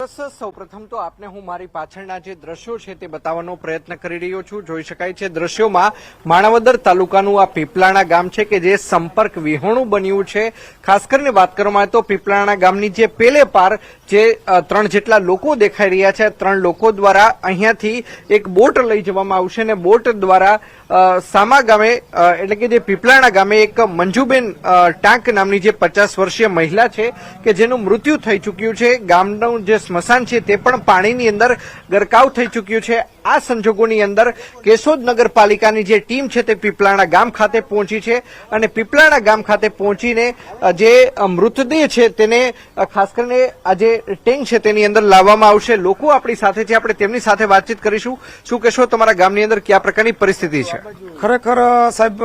ચોક્કસ સૌપ્રથમ તો આપને હું મારી પાછળના જે દ્રશ્યો છે તે બતાવવાનો પ્રયત્ન કરી રહ્યો છું। જોઈ શકાય છે દ્રશ્યોમાં માણાવદર તાલુકાનું આ પીપલાણા ગામ છે કે જે સંપર્ક વિહોણું બન્યું છે। ખાસ કરીને વાત કરવામાં આવે તો પીપલાણા ગામની જે પેલે પાર જે 3 જેટલા લોકો દેખાઈ રહ્યા છે, 3 લોકો દ્વારા અહીંયાથી એક બોટ લઈ જવામાં આવશે અને બોટ દ્વારા સામા ગામે એટલે કે જે પીપલાણા ગામે એક મંજુબેન ટાંક નામની જે 50 વર્ષીય મહિલા છે કે જેનું મૃત્યુ થઈ ચૂક્યું છે। ગામનું જે સ્મશાન છે તે પણ પાણીની અંદર ગરકાવ થઈ ચૂક્યું છે। આ સંજોગોની અંદર કેશોદ નગરપાલિકાની જે ટીમ છે તે પીપલાણા ગામ ખાતે પહોંચી છે અને પીપલાણા ગામ ખાતે પહોંચીને જે મૃતદેહ છે તેને ખાસ કરીને આ જે ટેન્ક છે તેની અંદર લાવવામાં આવશે। લોકો આપણી સાથે છે, આપણે તેમની સાથે વાતચીત કરીશું। શું કહેશો, તમારા ગામની અંદર કયા પ્રકારની પરિસ્થિતિ છે? ખરેખર સાહેબ,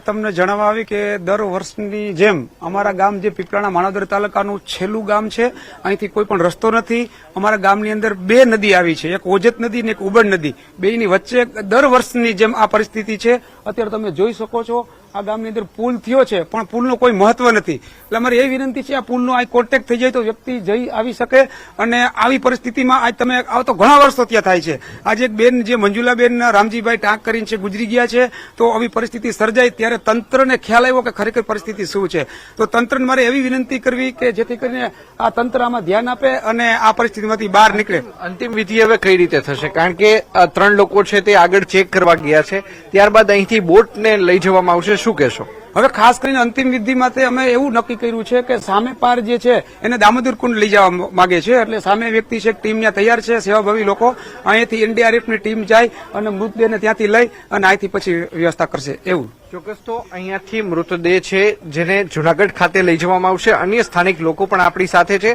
તમને જણાવવા આવી કે દર વર્ષની જેમ અમારા ગામ જે પીપલાણા માણાવદર તાલુકાનું છેલ્લું ગામ છે, અહીંથી કોઈ પણ રસ્તો નથી। અમારા ગામની અંદર 2 નદી આવી છે, એક ઓજત નદી અને એક ઉબડ નદી। બેયની વચ્ચે દર વર્ષની જેમ આ પરિસ્થિતિ છે। અત્યારે તમે જોઈ શકો છો આ ગામની અંદર પુલ થયો છે પણ પુલનું કોઈ મહત્વ નથી। એટલે અમારી એ વિનંતી છે આ પુલનો આ કોન્ટેક્ટ થઈ જાય તો વ્યક્તિ જઈ આવી શકે। અને આવી પરિસ્થિતિમાં આજ તમે આવો તો ઘણા વર્ષો ત્યાં થાય છે। આજે એક બેન જે મંજુલાબેન રામજીભાઈ ટાંક કરીને છે ગુજરી ગયા છે, તો આવી પરિસ્થિતિ સર્જાય ત્યારે તંત્રને ખ્યાલ આવ્યો કે ખરેખર પરિસ્થિતિ શું છે। તો તંત્રને મારે એવી વિનંતી કરવી કે જેથી કરીને આ તંત્ર આમાં ધ્યાન આપે અને આ પરિસ્થિતિમાંથી બહાર નીકળે। અંતિમ વિધિ હવે કઈ રીતે થશે? કારણ કે 3 લોકો છે તે આગળ ચેક કરવા ગયા છે, ત્યારબાદ અહીંથી બોટને લઈ જવામાં આવશે। શું કહેશો? હવે ખાસ કરીને અંતિમ વિધિ માટે અમે એવું નક્કી કર્યું છે કે સામે પાર જે છે એને દામોદર કુંડ લઈ જવા માંગે છે। એટલે સામે વ્યક્તિ છે, ટીમ ત્યાં તૈયાર છે, સેવાભાવી લોકો અહીંયાથી એનડીઆરએફની ટીમ જાય અને મૃતદેહને ત્યાંથી લઈ અને અહીંથી પછી વ્યવસ્થા કરશે એવું। ચોક્કસ તો અહીંયાથી મૃતદેહ છે જેને જુનાગઢ ખાતે લઈ જવામાં આવશે। અન્ય સ્થાનિક લોકો પણ આપણી સાથે છે।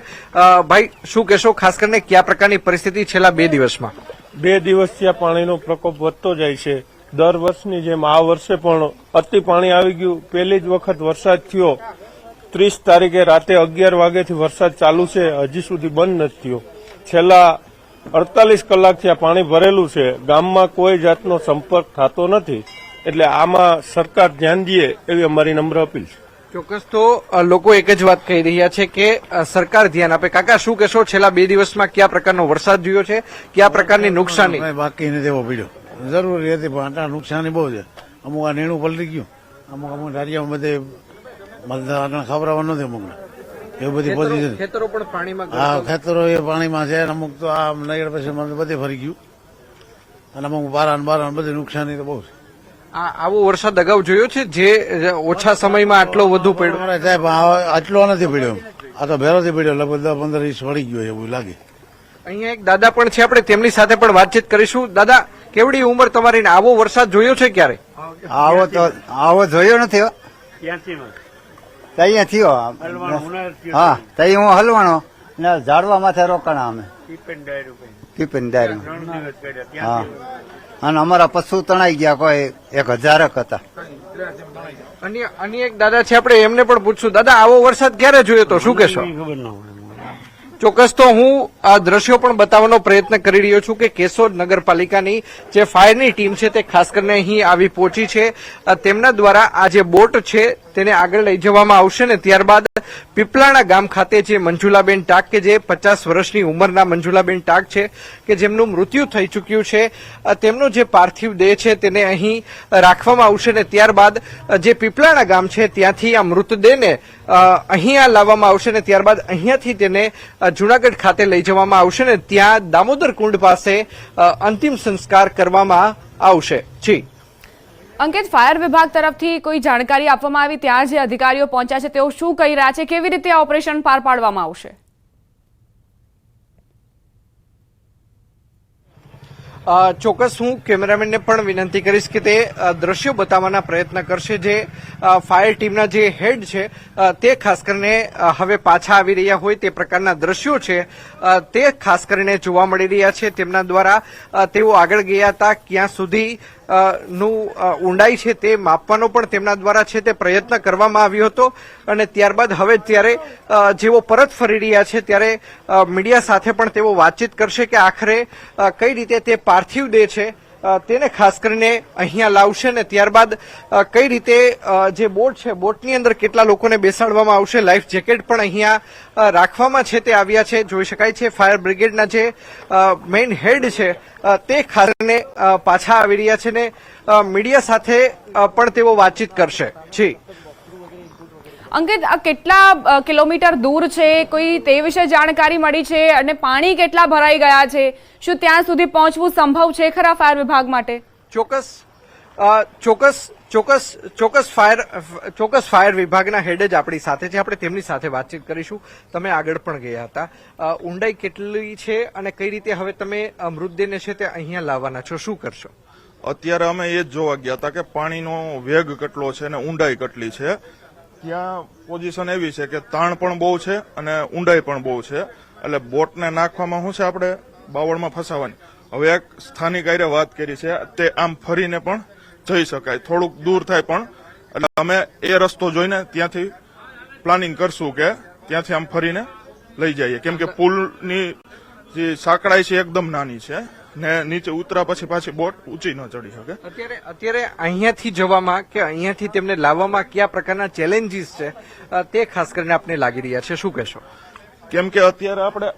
ભાઈ, શું કહેશો, ખાસ કરીને કયા પ્રકારની પરિસ્થિતિ છેલ્લા 2 દિવસમાં? 2 દિવસથી આ પાણીનો પ્રકોપ વધતો જાય છે। દર વર્ષની જેમ આ વર્ષે પણ અતિ પાણી આવી ગયું। પહેલી જ વખત વરસાદ થયો 30 તારીખે રાતે 11 વાગ્યાથી વરસાદ ચાલુ છે, હજી સુધી બંધ નથી થયો। છેલ્લા 48 કલાકથી આ પાણી ભરેલું છે, ગામમાં કોઈ જાતનો સંપર્ક થતો નથી। એટલે આમાં સરકાર ધ્યાન દે એવી અમારી નમ્ર અપીલ છે। ચોક્કસ તો લોકો એક જ વાત કહી રહ્યા છે કે સરકાર ધ્યાન આપે। કાકા, શું કહેશો, છેલ્લા 2 દિવસમાં કયા પ્રકારનો વરસાદ જોયો છે, કયા પ્રકારની નુકસાની? બાકી નથી એવો પીડ્યો, જરૂરી હતી પણ આટલા નુકસાની બહુ છે। અમુક આ નીણું પલટી ગયું, અમુક ધારિયામાં બધે ખબરાવા નથી અમુકને, એવું બધી પોઝિશન। ખેતરો પણ પાણીમાં, હા, ખેતરો એ પાણીમાં છે, અમુક તો આ નયડ પછી બધે ફરી ગયું અને અમુક બારા બધી નુકસાની તો બહુ છે। આવો વરસાદ અગાઉ જોયો છે જે ઓછા સમયમાં આટલો વધુ પડ્યો? સાહેબ, આટલો નથી પડ્યો, આ તો ભેરોથી પડ્યો, લગભગ 10-15 ઇંચ પડી ગયો એવું લાગે। અહીંયા એક દાદા પણ છે, આપણે તેમની સાથે પણ વાતચીત કરીશું। દાદા, કેવડી ઉંમર તમારી ને આવો વરસાદ જોયો છે ક્યારે? આવો જોયો નથી, ત્યાં થયો। હા, ત્યાં હું હલવાણો ને ઝાડવા માથે રોકાણા અમે ટીપન ડાયરી। હા, અને અમારા પશુ તણાઈ ગયા, કોઈ 1000 હતા। અન્ય એક દાદા છે, આપણે એમને પણ પૂછશું। દાદા, આવો વરસાદ ક્યારે જોયો તો? શું કહેશો? ચોક્કસ તો હું આ દ્રશ્યો પણ બતાવવાનો પ્રયત્ન કરી રહ્યો છું કે કેશોદ નગરપાલિકાની જે ફાયરની ટીમ છે તે ખાસ કરીને અહીં આવી પહોંચી છે। તેમના દ્વારા આ જે બોટ છે તેને આગળ લઈ જવામાં આવશે ને ત્યારબાદ પીપલાણા ગામ ખાતે જે મંજુલાબેન ટાંક કે જે 50 વર્ષની ઉંમરના મંજુલાબેન ટાંક છે કે જેમનું મૃત્યુ થઈ ચૂક્યું છે, તેમનો જે પાર્થિવ દેહ છે તેને અહીં રાખવામાં આવશે ને ત્યારબાદ જે પીપલાણા ગામ છે ત્યાંથી આ મૃતદેહને અહીંયા લાવવામાં આવશે ને ત્યારબાદ અહીંયાથી તેને જુનાગઢ ખાતે લઈ જવામાં આવશે ને ત્યાં દામોદર કુંડ પાસે અંતિમ સંસ્કાર કરવામાં આવશે। જી અંકિત, ફાયર વિભાગ તરફથી કોઈ જાણકારી આપવામાં આવી? ત્યાં જે અધિકારીઓ પહોંચ્યા છે તેઓ શું કહી રહ્યા છે? કેવી રીતે આ ઓપરેશન પાર પાડવામાં આવશે? ચોક્કસ હું કેમેરામેનને પણ વિનંતી કરીશ કે તે દ્રશ્યો બતાવવાના પ્રયત્ન કરશે। જે ફાયર ટીમના જે હેડ છે તે ખાસ કરીને હવે પાછા આવી રહ્યા હોય તે પ્રકારના દ્રશ્યો છે તે ખાસ કરીને જોવા મળી રહ્યા છે। તેમના દ્વારા તેઓ આગળ ગયા હતા, ક્યાં સુધી નું ઊંડાઈ છે તે માપવાનો પણ તેમના દ્વારા છે તે પ્રયત્ન કરવામાં આવ્યો હતો અને ત્યારબાદ હવે ત્યારે જેઓ પરત ફરી રહ્યા છે ત્યારે મીડિયા સાથે પણ તેઓ વાતચીત કરશે કે આખરે કઈ રીતે તે પાર્થિવ દેહ છે તેને ખાસ કરીને અહીંયા લાવશે ને ત્યારબાદ કઈ રીતે જે બોટ છે બોટની અંદર કેટલા લોકોને બેસાડવામાં આવશે, લાઈફ જેકેટ પણ અહીંયા રાખવામાં છે તે આવ્યા છે. જોઈ શકાય છે ફાયર બ્રિગેડના જે મેઇન હેડ છે તે ખાસ કરીને પાછા આવી રહ્યા છે ને મીડિયા સાથે પણ તેઓ વાતચીત કરશે. જી અંકિત, આ કેટલા કિલોમીટર દૂર છે, કોઈ તે વિશે જાણકારી મળી છે અને પાણી કેટલા ભરાઈ ગયા છે? શું ત્યાં સુધી પહોંચવું સંભવ છે ખરા ફાયર વિભાગ માટે? ચોક્કસ ફાયર વિભાગના હેડ જ આપણી સાથે છે. આપણે તેમની સાથે વાતચીત કરીશું. તમે આગળ પણ ગયા હતા, ઊંડાઈ કેટલી છે અને કઈ રીતે હવે તમે મૃતદેહને છે તે અહીંયા લાવવાના છો, શું કરશો? અત્યારે અમે એ જ જોવા ગયા હતા કે પાણીનો વેગ કેટલો છે અને ઊંડાઈ કેટલી છે. ત્યાં પોઝિશન એવી છે કે તાણ પણ બહુ છે અને ઊંડાઈ પણ બહુ છે. એટલે બોટને નાખવામાં શું છે, આપણે બાવળમાં ફસાવાની. હવે એક સ્થાનિક આરે વાત કરી છે, તે આમ ફરીને પણ જઈ શકાય, થોડુંક દૂર થાય પણ. એટલે અમે એ રસ્તો જોઈને ત્યાંથી પ્લાનિંગ કરશું કે ત્યાંથી આમ ફરીને લઈ જઈએ, કેમ કે પુલની જે સાંકડાઈ છે એકદમ નાની છે ને નીચે ઉતરા પછી પાછી બોટ ઊંચી ન ચડી શકે. અત્યારે અહીંયાથી જવામાં કે અહીંયાથી તેમને લાવવામાં કયા પ્રકારના ચેલેન્જીસ છે તે ખાસ કરીને આપને લાગી રહ્યા છે, શું કહેશો? કેમ કે અત્યારે આપણે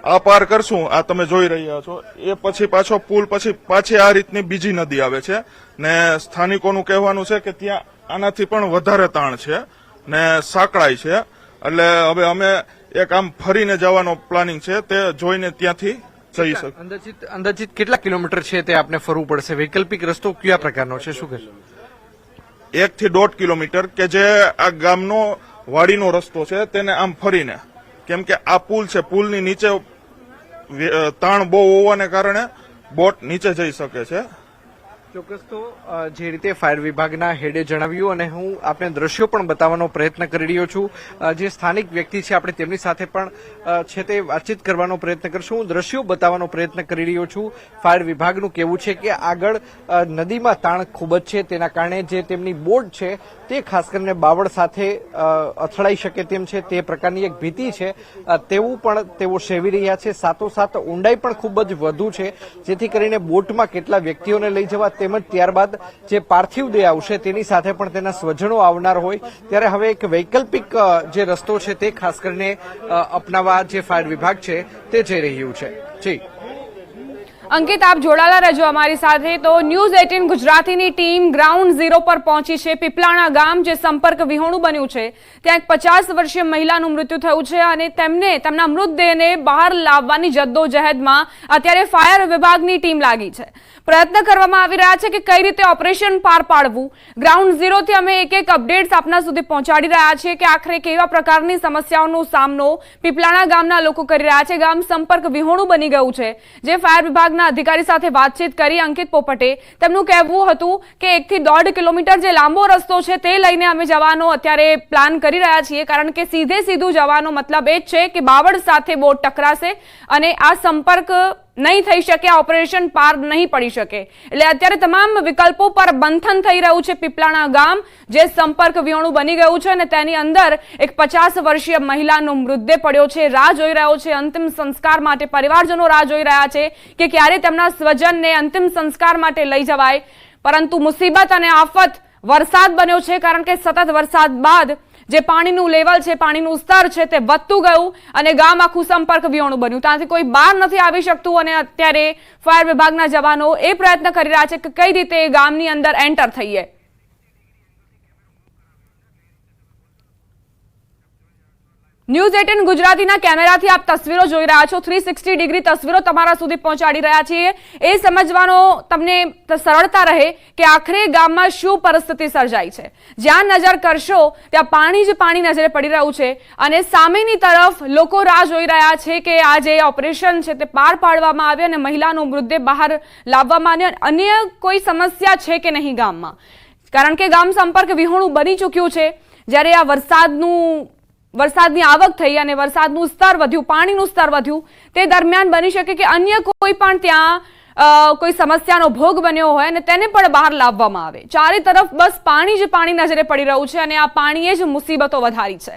આ પાર કરશું, આ તમે જોઈ રહ્યા છો, એ પછી પાછો પુલ પછી પાછી આ રીતની બીજી નદી આવે છે ને સ્થાનિકોનું કહેવાનું છે કે ત્યાં આનાથી પણ વધારે તાણ છે ને સાંકળાઈ છે. એટલે હવે અમે એક આમ ફરીને જવાનો પ્લાનિંગ છે, તે જોઈને ત્યાંથી જઈ શકે. અંદાજિત કેટલા કિલોમીટર છે તે આપને ફરવું પડશે? વૈકલ્પિક રસ્તો કયા પ્રકારનો છે, શું કહેશો? 1 થી 1.5 કિલોમીટર કે જે આ ગામનો વાડીનો રસ્તો છે તેને આમ ફરીને, કેમ કે આ પુલ છે, પુલની નીચે તાણ બહુ હોવાને કારણે બોટ નીચે જઈ શકે છે. ચોક્કસ. તો જે રીતે ફાયર વિભાગના હેડે જણાવ્યું અને હું આપને દ્રશ્યો પણ બતાવવાનો પ્રયત્ન કરી રહ્યો છું. જે સ્થાનિક વ્યક્તિ છે આપણે તેમની સાથે પણ છે તે વાતચીત કરવાનો પ્રયત્ન કરશું. હું દ્રશ્યો બતાવવાનો પ્રયત્ન કરી રહ્યો છું. ફાયર વિભાગનું કહેવું છે કે આગળ નદીમાં તાણ ખૂબ જ છે, તેના કારણે જે તેમની બોટ છે તે ખાસ કરીને બાવળ સાથે અથડાઈ શકે તેમ છે, તે પ્રકારની એક ભીતિ છે તેવું પણ તેઓ સેવી રહ્યા છે. સાથોસાથ ઊંડાઈ પણ ખૂબ જ વધુ છે, જેથી કરીને બોટમાં કેટલા વ્યક્તિઓને લઈ જવા તેમજ ત્યારબાદ જે પાર્થિવ દેહ આવશે તેની સાથે પણ તેના સ્વજનો આવનાર હોય, ત્યારે હવે એક વૈકલ્પિક જે રસ્તો છે તે ખાસ કરીને અપનાવવા જે ફાયર વિભાગ છે તે જઈ રહ્યું છે. જી અંકિત, આપ જોડાયેલા રહેજો અમારી સાથે. તો ન્યૂઝ 18 ગુજરાતીની ટીમ ગ્રાઉન્ડ ઝીરો પર પહોંચી છે. પીપલાણા ગામ જે સંપર્ક વિહોણું બન્યું છે, ત્યાં એક 50 વર્ષીય મહિલાનું મૃત્યુ થયું છે અને તેમના મૃતદેહને બહાર લાવવાની જદ્દોજહેદમાં અત્યારે ફાયર વિભાગની ટીમ લાગી છે. પ્રયત્ન કરવામાં આવી રહ્યા છે કે કઈ રીતે ઓપરેશન પાર પાડવું. ગ્રાઉન્ડ ઝીરોથી અમે એક અપડેટ્સ આપના સુધી પહોંચાડી રહ્યા છીએ કે આખરે કેવા પ્રકારની સમસ્યાઓનો સામનો પીપલાણા ગામના લોકો કરી રહ્યા છે. ગામ સંપર્ક વિહોણું બની ગયું છે. જે ફાયર વિભાગના અધિકારી સાથે વાતચીત કરી અંકિત પોપટે તેમનું કહેવું હતું કે 1 થી 1.5 કિલોમીટર જે લાંબો રસ્તો છે તે લઈને અમે જવાનો અત્યારે પ્લાન કરી રહ્યા છીએ, કારણ કે સીધું જવાનો મતલબ એ જ છે કે બાવળ સાથે બોટ ટકરાશે અને આ સંપર્ક નહીં થઈ શકે, આ ઓપરેશન પાર નહીં પડી શકે. એટલે અત્યારે તમામ વિકલ્પો પર બંધન થઈ રહ્યું છે. પીપલાણા ગામ જે સંપર્ક વિહોણું બની ગયું છે અને તેની અંદર એક 50 વર્ષીય મહિલાનો મૃતદેહ પડ્યો છે, રાહ જોઈ રહ્યો છે અંતિમ સંસ્કાર માટે. પરિવારજનો રાહ જોઈ રહ્યા છે કે ક્યારે તેમના સ્વજનને અંતિમ સંસ્કાર માટે લઈ જવાય, પરંતુ મુસીબત અને આફત વરસાદ બન્યો છે, કારણ કે સતત વરસાદ બાદ જે પાણીનું લેવલ છે, પાણીનું સ્તર છે તે વધતું ગયું અને ગામ આખું સંપર્ક વિહોણું બન્યું. ત્યાંથી કોઈ બહાર નથી આવી શકતું અને અત્યારે ફાયર વિભાગના જવાનો એ પ્રયત્ન કરી રહ્યા છે કે કઈ રીતે ગામની અંદર એન્ટર થઈએ. ન્યૂઝ 18 ગુજરાતીના કેમેરાથી આપ તસવીરો જોઈ રહ્યા છો. 360 ડિગ્રી તસવીરો તમારા સુધી પહોંચાડી રહ્યા છીએ. એ સમજવાનો તમને સરળતા રહે કે આખરે ગામમાં શું પરિસ્થિતિ સર્જાઈ છે. જ્યાં નજર કરશો ત્યાં પાણી જ પાણી નજરે પડી રહ્યું છે અને સામેની તરફ લોકો રાહ જોઈ રહ્યા છે કે આ જે ઓપરેશન છે તે પાર પાડવામાં આવે અને મહિલાનો મૃતદેહ બહાર લાવવામાં આવે. અન્ય કોઈ સમસ્યા છે કે નહીં ગામમાં, કારણ કે ગામ સંપર્ક વિહોણું બની ચૂક્યું છે. જ્યારે આ વરસાદની આવક થઈ અને વરસાદનું સ્તર વધ્યું, પાણીનું સ્તર વધ્યું, તે દરમિયાન બની શકે કે અન્ય કોઈ પણ ત્યાં કોઈ સમસ્યાનો ભોગ બન્યો હોય અને તેને પણ બહાર લાવવામાં આવે. ચારે તરફ બસ પાણી જ પાણી નજરે પડી રહ્યું છે અને આ પાણીએ જ મુસીબતો વધારી છે.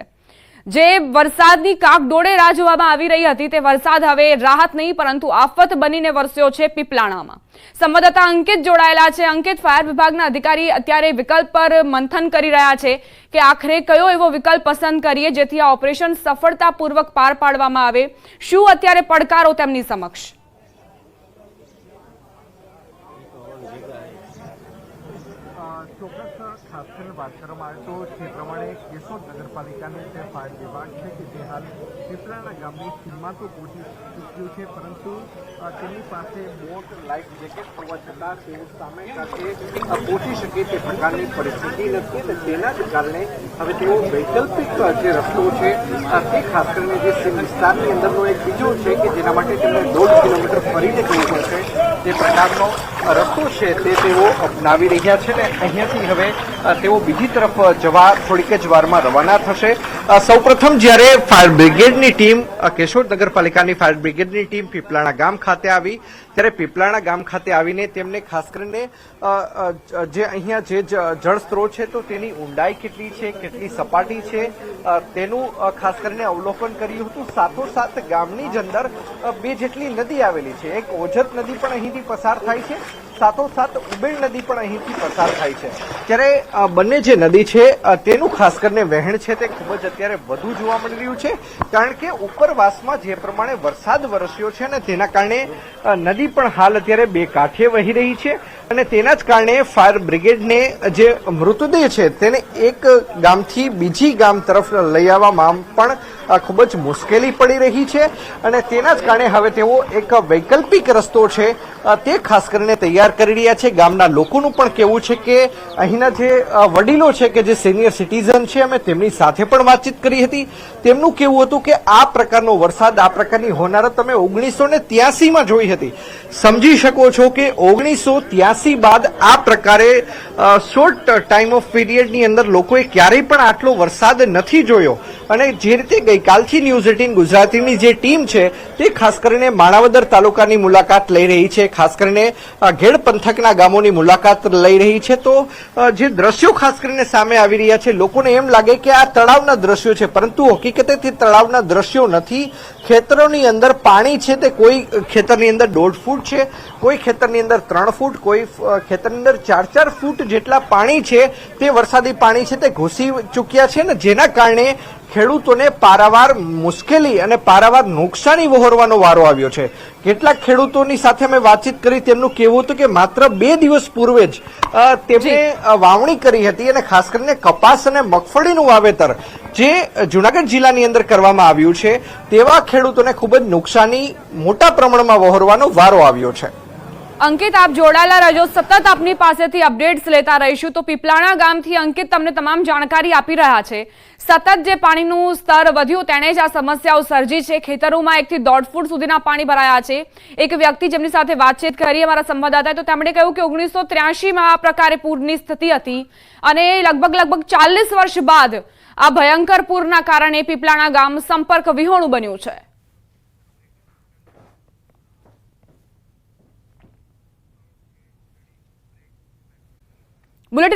જે વરસાદની કાકડોળે રાહ જોવામાં આવી રહી હતી તે વરસાદ હવે રાહત નહીં પરંતુ આફત બનીને વરસ્યો છે પીપલાણામાં. સંવાદદાતા અંકિત જોડાયેલા છે. અંકિત, ફાયર વિભાગના અધિકારી અત્યારે વિકલ્પ પર મંથન કરી રહ્યા છે કે આખરે કયો એવો વિકલ્પ પસંદ કરીએ જેથી આ ઓપરેશન સફળતાપૂર્વક પાર પાડવામાં આવે. શું અત્યારે પડકારો તેમની સમક્ષ? ચોક્કસ ખાસ કરીને વાત કરવામાં આવે તો જે પ્રમાણે કેશોદ નગરપાલિકાનું જે ફાયર વિભાગ છે કે જે હાલ પીપળાણા ગામની સીમમાં તો પહોંચી ચૂક્યું છે, પરંતુ તેની પાસે બોટ, લાઈફ જેકેટ હોવા છતાં તેઓ સામે સાથે પહોંચી શકે તે પ્રકારની પરિસ્થિતિ નથી અને તેના જ કારણે હવે તેઓ વૈકલ્પિક જે રસ્તો છે તે ખાસ કરીને જે સીમ વિસ્તારની અંદરનો એક બીજો છે કે જેના માટે તેમને 1.5 કિલોમીટર ફરીને જવું પડશે તે પ્રકારનો રસ્તો છે તે તેઓ અપનાવી રહ્યા છે ને અહીંયાથી હવે તેઓ બીજી તરફ જવા થોડીક જ વારમાં રવાના થશે. સૌપ્રથમ જ્યારે ફાયર બ્રિગેડની ટીમ કેશોદ નગરપાલિકાની ફાયર બ્રિગેડની ટીમ પીપલાણા ગામ ખાતે આવી ત્યારે પીપલાણા ગામ ખાતે આવીને તેમને ખાસ કરીને જે અહીંયા જે જળ સ્ત્રોત છે તો તેની ઊંડાઈ કેટલી છે, કેટલી સપાટી છે તેનું ખાસ કરીને અવલોકન કર્યું હતું. સાથોસાથ ગામની જ અંદર 2 જેટલી નદી આવેલી છે. એક ઓજત નદી પણ અહીંથી પસાર થાય છે, સાથોસાથ ઉબેડ નદી પણ અહીંથી પસાર થાય છે. ત્યારે બંને જે નદી છે તેનું ખાસ કરીને વહેણ છે તે ખૂબ જ અત્યારે વધુ જોવા મળી રહ્યું છે, કારણ કે ઉપરવાસમાં જે પ્રમાણે વરસાદ વરસ્યો છે ને તેના કારણે નદી પણ હાલ અત્યારે 2 કાંઠે વહી રહી છે અને તેના જ કારણે ફાયર બ્રિગેડને જે મૃતદેહ છે તેને એક ગામથી બીજી ગામ તરફ લઈ આવવામાં પણ ખૂબ જ મુશ્કેલી પડી રહી છે અને તેના જ કારણે હવે તેઓ એક વૈકલ્પિક રસ્તો છે તે ખાસ કરીને તૈયાર કરી રહ્યા છે. ગામના લોકોનું પણ કહેવું છે કે અહીંના જે વડીલો છે કે જે સિનિયર સિટીઝન છે અમે તેમની સાથે પણ વાતચીત કરી હતી. તેમનું કહેવું હતું કે આ પ્રકારનો વરસાદ, આ પ્રકારની હોનારત તમે 1983માં જોઈ હતી. સમજી શકો છો કે 1983 બાદ આ પ્રકારે શોર્ટ ટાઈમ ઓફ પીરિયડની અંદર લોકોએ ક્યારેય પણ આટલો વરસાદ નથી જોયો અને જે રીતે ગઈકાલથી ન્યૂઝ 18 ગુજરાતીની જે ટીમ છે તે ખાસ કરીને માણાવદર તાલુકાની મુલાકાત લઈ રહી છે, ખાસ કરીને ઘેડ પંથકના ગામોની મુલાકાત લઈ રહી છે. તો જે દ્રશ્યો ખાસ કરીને સામે આવી રહ્યા છે લોકોને એમ લાગે કે આ તળાવના દ્રશ્યો છે, પરંતુ હકીકતે તે તળાવના દ્રશ્યો નથી. ખેતરોની અંદર પાણી છે તે કોઈ ખેતરની અંદર 1.5 ફૂટ છે, કોઈ ખેતરની અંદર 3 ફૂટ, કોઈ ખેતરની અંદર 4 ફૂટ જેટલા પાણી છે તે વરસાદી પાણી છે તે ઘૂસી ચૂક્યા છે ને જેના કારણે ખેડૂતોને પારાવાર મુશ્કેલી અને પારાવાર નુકસાની વહોરવાનો વારો આવ્યો છે. કેટલાક ખેડૂતોની સાથે અમે વાતચીત કરી, તેમનું કહેવું હતું કે માત્ર 2 દિવસ પૂર્વે જ તેમણે વાવણી કરી હતી અને ખાસ કરીને કપાસ અને મગફળીનું વાવેતર જે જૂનાગઢ જિલ્લાની અંદર કરવામાં આવ્યું છે તેવા ખેડૂતોને ખૂબ જ નુકસાની મોટા પ્રમાણમાં વહોરવાનો વારો આવ્યો છે. અંકિત, આપ જોડાયેલા રહેજો, સતત આપની પાસેથી અપડેટ્સ લેતા રહીશું. તો પીપલાણા ગામથી અંકિત તમને તમામ જાણકારી આપી રહ્યા છે. સતત જે પાણીનું સ્તર વધ્યું તેણે જ આ સમસ્યાઓ સર્જી છે. ખેતરોમાં 1 થી 1.5 ફૂટ સુધીના પાણી ભરાયા છે. એક વ્યક્તિ જેમની સાથે વાતચીત કરી અમારા સંવાદદાતાએ, તો તેમણે કહ્યું કે 1983માં આ પ્રકારે પૂરની સ્થિતિ હતી અને લગભગ 40 વર્ષ બાદ આ ભયંકર પૂરના કારણે પીપલાણા ગામ સંપર્ક વિહોણું બન્યું છે. બુલેટિન